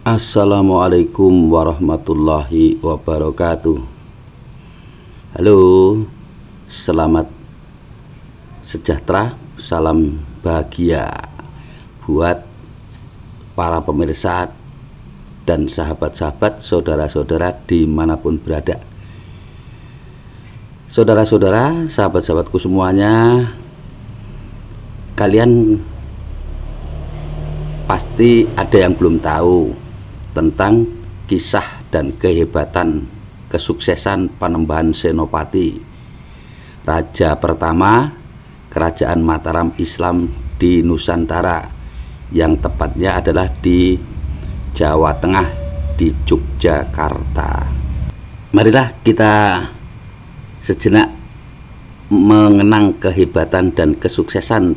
Assalamualaikum warahmatullahi wabarakatuh. Halo, selamat sejahtera, salam bahagia buat para pemirsa dan sahabat-sahabat, saudara-saudara dimanapun berada. Saudara-saudara, sahabat-sahabatku semuanya, kalian pasti ada yang belum tahu tentang kisah dan kehebatan kesuksesan Panembahan Senopati, raja pertama Kerajaan Mataram Islam di Nusantara, yang tepatnya adalah di Jawa Tengah, di Yogyakarta. Marilah kita sejenak mengenang kehebatan dan kesuksesan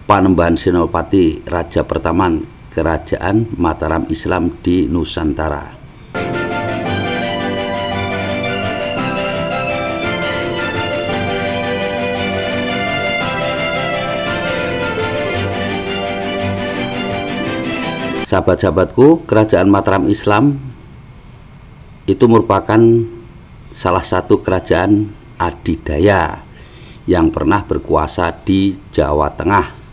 Panembahan Senopati, raja pertama Kerajaan Mataram Islam di Nusantara. Sahabat-sahabatku, Kerajaan Mataram Islam itu merupakan salah satu kerajaan adidaya yang pernah berkuasa di Jawa Tengah.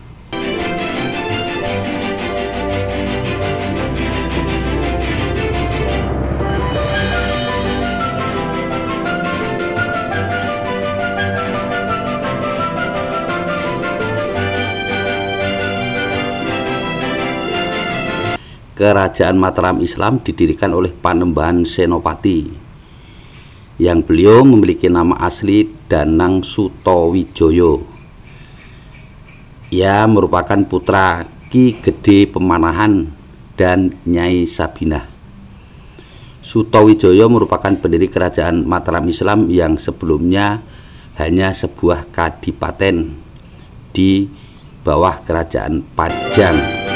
Kerajaan Mataram Islam didirikan oleh Panembahan Senopati, yang beliau memiliki nama asli Danang Sutawijaya. Ia merupakan putra Ki Gede Pemanahan dan Nyai Sabinah. Sutawijaya merupakan pendiri Kerajaan Mataram Islam yang sebelumnya hanya sebuah kadipaten di bawah Kerajaan Pajang.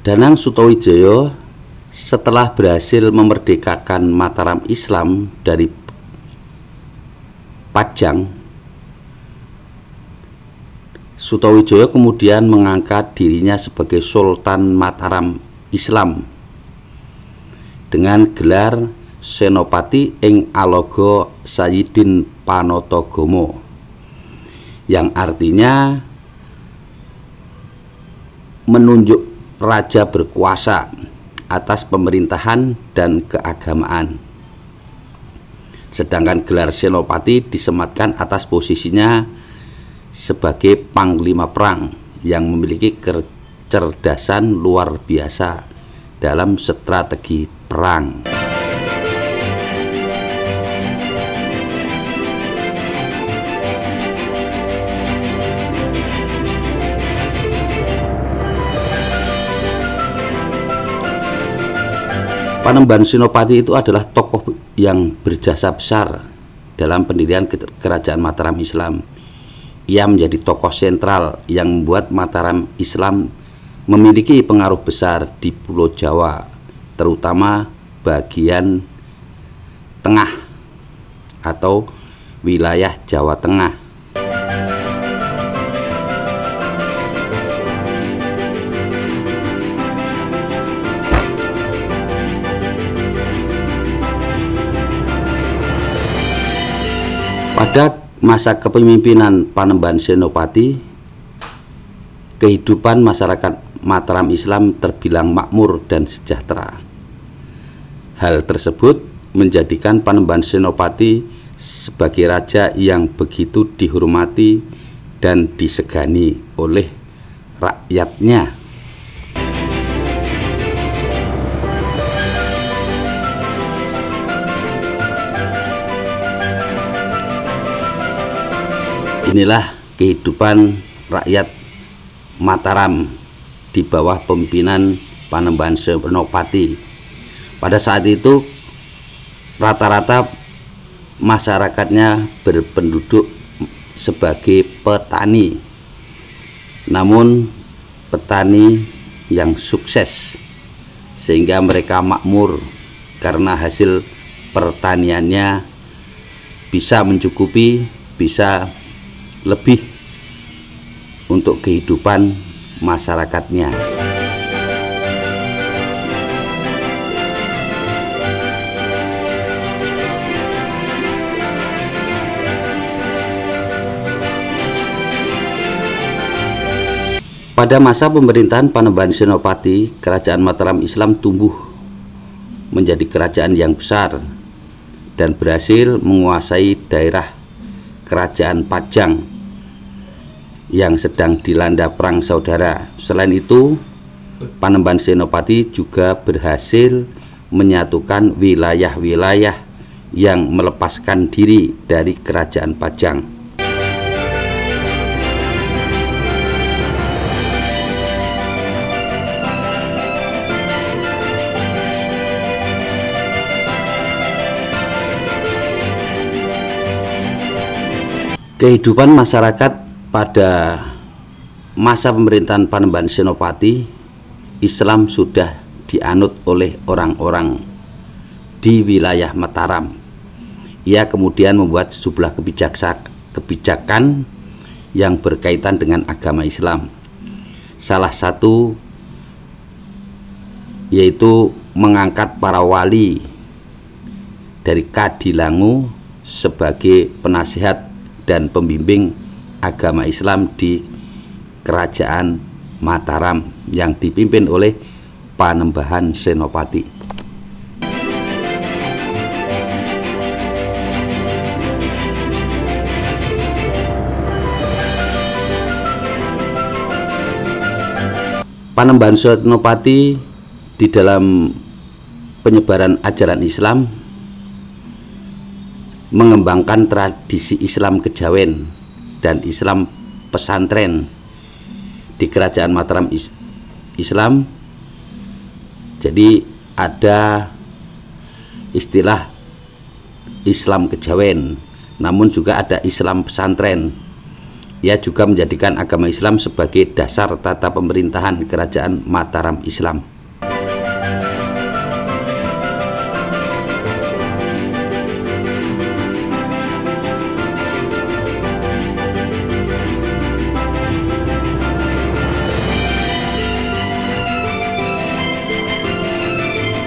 Danang Sutawijaya setelah berhasil memerdekakan Mataram Islam dari Pajang, Sutawijaya kemudian mengangkat dirinya sebagai Sultan Mataram Islam dengan gelar Senopati ing Alaga Sayyidin Panatagomo, yang artinya menunjuk raja berkuasa atas pemerintahan dan keagamaan. Sedangkan gelar Senopati disematkan atas posisinya sebagai panglima perang yang memiliki kecerdasan luar biasa dalam strategi perang. Panembahan Senopati itu adalah tokoh yang berjasa besar dalam pendirian Kerajaan Mataram Islam. Ia menjadi tokoh sentral yang membuat Mataram Islam memiliki pengaruh besar di Pulau Jawa, terutama bagian tengah atau wilayah Jawa Tengah. Pada masa kepemimpinan Panembahan Senopati, kehidupan masyarakat Mataram Islam terbilang makmur dan sejahtera. Hal tersebut menjadikan Panembahan Senopati sebagai raja yang begitu dihormati dan disegani oleh rakyatnya. Inilah kehidupan rakyat Mataram di bawah pimpinan Panembahan Senopati. Pada saat itu rata-rata masyarakatnya berpenduduk sebagai petani. Namun petani yang sukses sehingga mereka makmur karena hasil pertaniannya bisa mencukupi, bisa lebih untuk kehidupan masyarakatnya. Pada masa pemerintahan Panembahan Senopati, Kerajaan Mataram Islam tumbuh menjadi kerajaan yang besar dan berhasil menguasai daerah Kerajaan Pajang yang sedang dilanda perang saudara. Selain itu, Panembahan Senopati juga berhasil menyatukan wilayah-wilayah yang melepaskan diri dari Kerajaan Pajang. Kehidupan masyarakat pada masa pemerintahan Panembahan Senopati, Islam sudah dianut oleh orang-orang di wilayah Mataram. Ia kemudian membuat sejumlah kebijakan yang berkaitan dengan agama Islam. Salah satu yaitu mengangkat para wali dari Kadilangu sebagai penasihat dan pembimbing agama Islam di Kerajaan Mataram yang dipimpin oleh Panembahan Senopati. Panembahan Senopati di dalam penyebaran ajaran Islam mengembangkan tradisi Islam kejawen dan Islam pesantren di Kerajaan Mataram Islam. Jadi ada istilah Islam kejawen, namun juga ada Islam pesantren. Ia juga menjadikan agama Islam sebagai dasar tata pemerintahan Kerajaan Mataram Islam.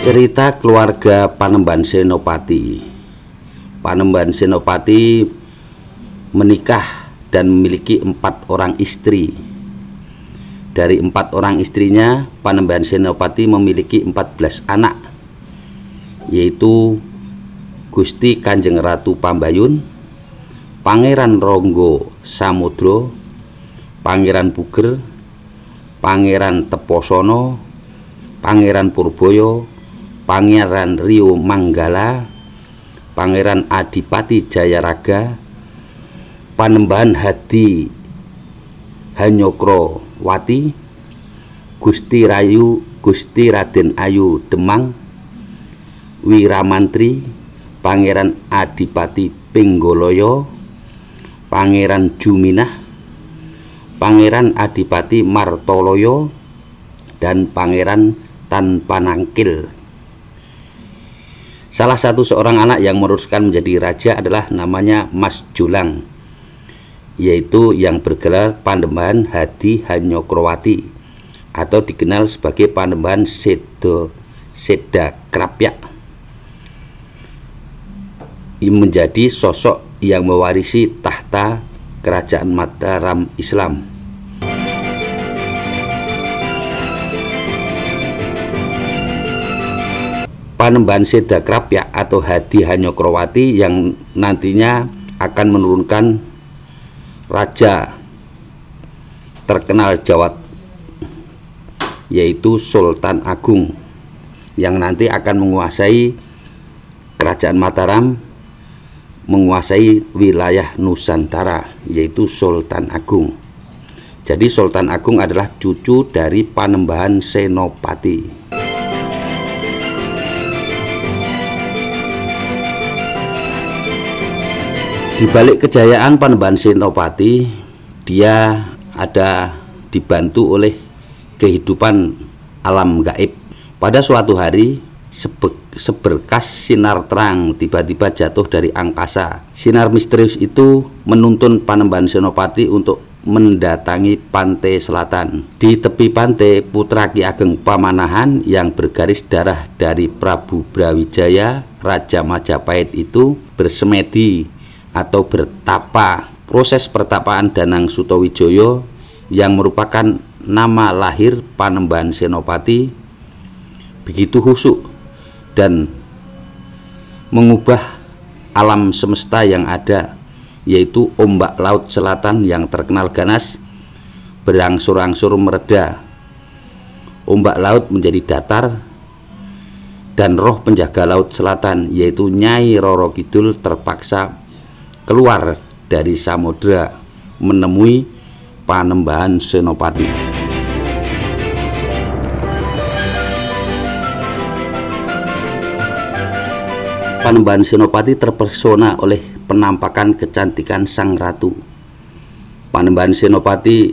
Cerita keluarga Panembahan Senopati. Panembahan Senopati menikah dan memiliki 4 orang istri. Dari 4 orang istrinya, Panembahan Senopati memiliki 14 anak, yaitu Gusti Kanjeng Ratu Pambayun, Pangeran Ronggo Samudro, Pangeran Puger, Pangeran Teposono, Pangeran Purboyo, Pangeran Rio Manggala, Pangeran Adipati Jayaraga, Panembahan Hadi Hanyokrowati, Gusti Raden Ayu Demang, Wiramantri, Pangeran Adipati Pinggoloyo, Pangeran Juminah, Pangeran Adipati Martoloyo, dan Pangeran Tanpanangkil. Salah satu seorang anak yang meneruskan menjadi raja adalah namanya Mas Jolang, yaitu yang bergelar Panembahan Hadi Hanyokrowati atau dikenal sebagai Panembahan Sedakrapyak. Ia menjadi sosok yang mewarisi tahta Kerajaan Mataram Islam. Panembahan Sedakrapyak atau Hadi Hanyokrowati yang nantinya akan menurunkan raja terkenal Jawa, yaitu Sultan Agung, yang nanti akan menguasai Kerajaan Mataram, menguasai wilayah Nusantara, yaitu Sultan Agung. Jadi Sultan Agung adalah cucu dari Panembahan Senopati. Di balik kejayaan Panembahan Senopati, dia ada dibantu oleh kehidupan alam gaib. Pada suatu hari, seberkas sinar terang tiba-tiba jatuh dari angkasa. Sinar misterius itu menuntun Panembahan Senopati untuk mendatangi pantai selatan. Di tepi pantai, putra Ki Ageng Pamanahan yang bergaris darah dari Prabu Brawijaya, Raja Majapahit itu bersemedi atau bertapa. Proses pertapaan Danang Sutawijaya yang merupakan nama lahir Panembahan Senopati begitu khusyuk dan mengubah alam semesta yang ada, yaitu ombak laut selatan yang terkenal ganas berangsur-angsur mereda. Ombak laut menjadi datar dan roh penjaga laut selatan, yaitu Nyai Roro Kidul, terpaksa keluar dari samudera menemui Panembahan Senopati. Panembahan Senopati terpesona oleh penampakan kecantikan sang ratu. Panembahan Senopati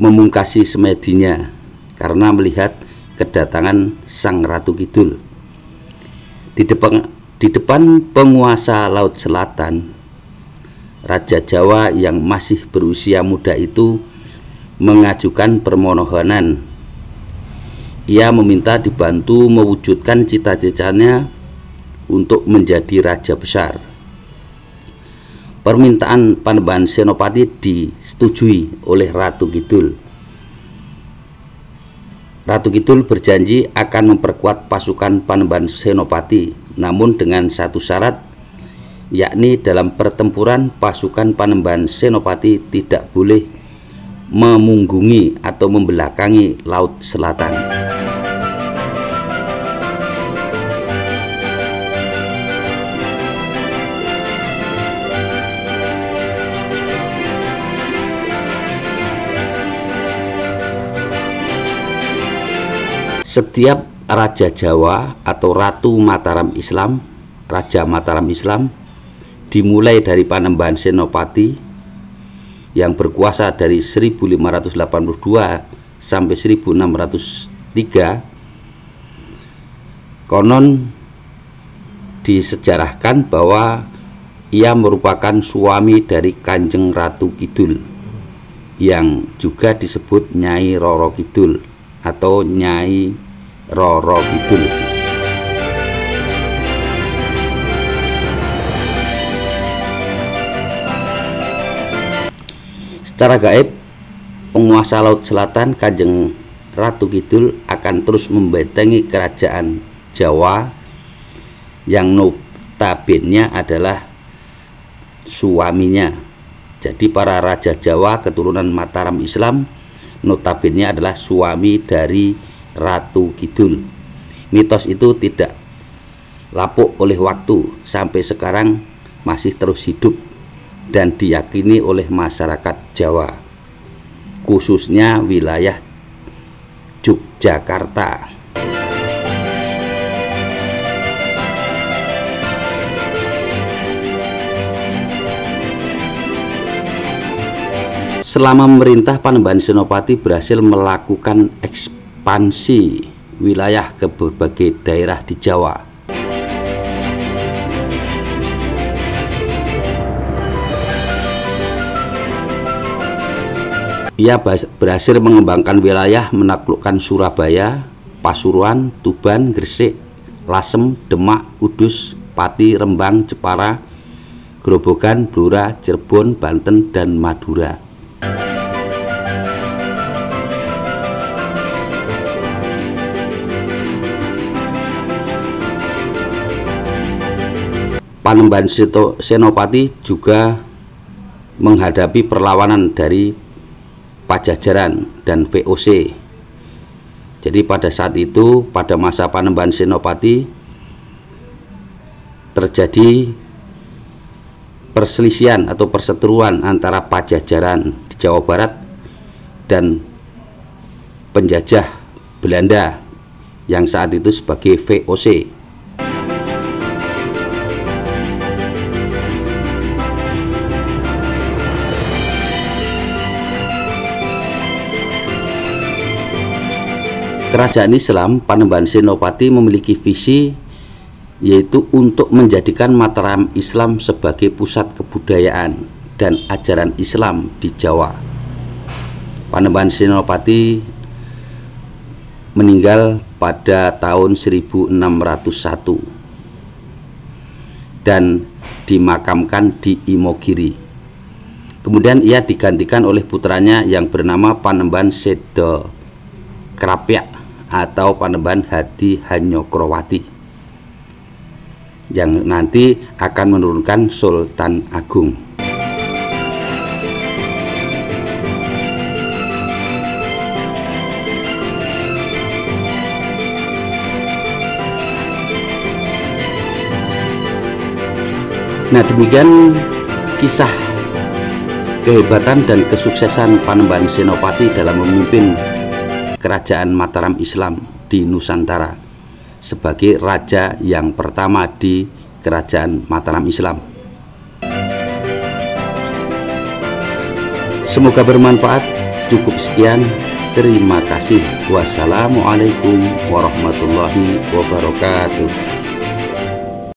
memungkasi semedinya karena melihat kedatangan sang Ratu Kidul. Di depan penguasa Laut Selatan, Raja Jawa yang masih berusia muda itu mengajukan permohonan. Ia meminta dibantu mewujudkan cita-citanya untuk menjadi raja besar. Permintaan Panembahan Senopati disetujui oleh Ratu Kidul. Ratu Kidul berjanji akan memperkuat pasukan Panembahan Senopati, namun dengan satu syarat, yakni dalam pertempuran pasukan Panembahan Senopati tidak boleh memunggungi atau membelakangi Laut Selatan. Setiap Raja Jawa atau Ratu Mataram Islam, Raja Mataram Islam, dimulai dari Panembahan Senopati yang berkuasa dari 1582 sampai 1603, konon disejarahkan bahwa ia merupakan suami dari Kanjeng Ratu Kidul yang juga disebut Nyai Roro Kidul atau Nyai Roro Kidul. Secara gaib, penguasa Laut Selatan Kanjeng Ratu Kidul akan terus membentengi kerajaan Jawa yang notabene adalah suaminya. Jadi para raja Jawa keturunan Mataram Islam notabene adalah suami dari Ratu Kidul. Mitos itu tidak lapuk oleh waktu, sampai sekarang masih terus hidup dan diyakini oleh masyarakat Jawa, khususnya wilayah Yogyakarta. Selama memerintah, Panembahan Senopati berhasil melakukan ekspansi wilayah ke berbagai daerah di Jawa. Ia berhasil mengembangkan wilayah, menaklukkan Surabaya, Pasuruan, Tuban, Gresik, Lasem, Demak, Kudus, Pati, Rembang, Jepara, Grobogan, Blora, Cirebon, Banten, dan Madura. Panembahan Senopati juga menghadapi perlawanan dari Pajajaran dan VOC. Jadi pada saat itu, pada masa Panembahan Senopati, terjadi perselisihan atau perseteruan antara Pajajaran di Jawa Barat dan penjajah Belanda yang saat itu sebagai VOC. Kerajaan Islam Panembahan Senopati memiliki visi, yaitu untuk menjadikan Mataram Islam sebagai pusat kebudayaan dan ajaran Islam di Jawa. Panembahan Senopati meninggal pada tahun 1601 dan dimakamkan di Imogiri. Kemudian ia digantikan oleh putranya yang bernama Panembahan Sedo Krapyak atau Panembahan Hadi Hanyokrowati, yang nanti akan menurunkan Sultan Agung. Nah, demikian kisah kehebatan dan kesuksesan Panembahan Senopati dalam memimpin Kerajaan Mataram Islam di Nusantara sebagai raja yang pertama di Kerajaan Mataram Islam. Semoga bermanfaat. Cukup sekian. Terima kasih. Wassalamualaikum warahmatullahi wabarakatuh.